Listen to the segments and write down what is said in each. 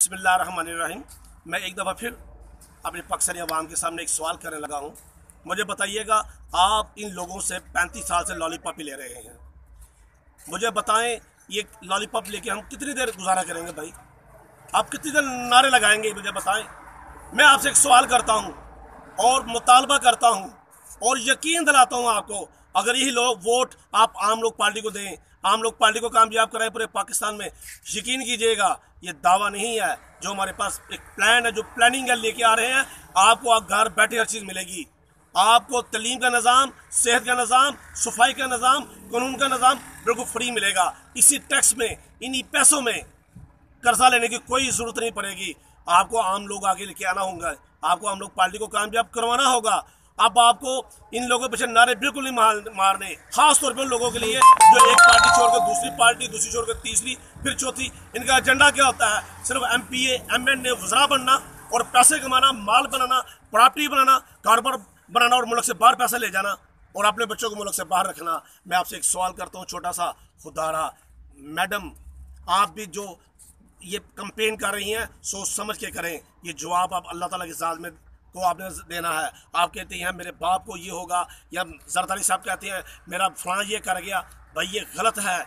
बिस्मिल्लाहिर्रहमानिर्रहीम। मैं एक दफ़ा फिर अपने पाकिस्तानी अवाम के सामने एक सवाल करने लगा हूँ। मुझे बताइएगा, आप इन लोगों से 35 साल से लॉलीपॉप ले रहे हैं। मुझे बताएं, ये लॉलीपॉप लेके हम कितनी देर गुजारा करेंगे भाई? आप कितनी देर नारे लगाएंगे? मुझे बताएं। मैं आपसे एक सवाल करता हूँ और मुतालबा करता हूँ और यकीन दिलाता हूँ आपको, अगर यही लोग वोट आप आम लोग पार्टी को दें, आम लोग पार्टी को कामयाब कराएं पूरे पाकिस्तान में, यकीन कीजिएगा ये दावा नहीं है, जो हमारे पास एक प्लान है, जो प्लानिंग है लेके आ रहे हैं। आपको आप घर बैठे हर चीज़ मिलेगी। आपको तलीम का निज़ाम, सेहत का निज़ाम, सफाई का निज़ाम, कानून का निज़ाम बिल्कुल फ्री मिलेगा। इसी टैक्स में, इन्हीं पैसों में कर्जा लेने की कोई ज़रूरत नहीं पड़ेगी। आपको आम लोग आगे लेके आना होगा, आपको आम लोग पार्टी को कामयाब करवाना होगा। अब आपको इन लोगों के पीछे नारे बिल्कुल नहीं मारने, खास तौर पर उन लोगों के लिए जो एक पार्टी छोड़कर दूसरी पार्टी, दूसरी छोड़कर तीसरी, फिर चौथी। इनका एजेंडा क्या होता है? सिर्फ MPA, MNA, वज़रा बनना और पैसे कमाना, माल बनाना, प्रॉपर्टी बनाना, कारोबार बनाना और मुल्क से बाहर पैसा ले जाना और अपने बच्चों को मुल्क से बाहर रखना। मैं आपसे एक सवाल करता हूँ छोटा सा, खुदारा मैडम, आप भी जो ये कंपेन कर रही हैं सोच समझ के करें। ये जवाब आप अल्लाह ताला की ज़ात में को आपने देना है। आप कहते हैं मेरे बाप को ये होगा, या जरदारी साहब कहते हैं मेरा फलाना ये कर गया। भाई ये गलत है।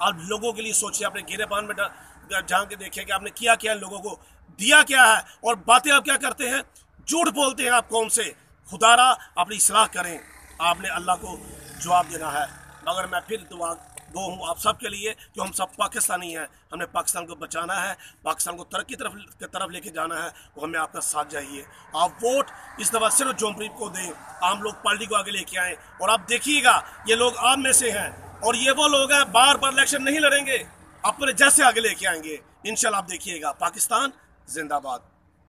आप लोगों के लिए सोचिए, अपने गिरेबान में झांक के देखिए कि आपने किया क्या, लोगों को दिया क्या है और बातें आप क्या करते हैं, झूठ बोलते हैं आप कौन से। खुदारा अपनी इस्लाह करें, आपने अल्लाह को जवाब देना है। मगर मैं फिर दुआ गो हूँ आप सब के लिए कि हम सब पाकिस्तानी हैं, हमने पाकिस्तान को बचाना है, पाकिस्तान को तरक्की की तरफ लेके जाना है, तो हमें आपका साथ चाहिए। आप वोट इस दफ़ा सिर्फ जोमप्रीत को दें, आम लोग पार्टी को आगे लेके आएँ। और आप देखिएगा ये लोग आप में से हैं और ये वो लोग हैं बार बार इलेक्शन नहीं लड़ेंगे, अपने जैसे आगे लेके आएंगे इंशाल्लाह। आप देखिएगा, पाकिस्तान जिंदाबाद।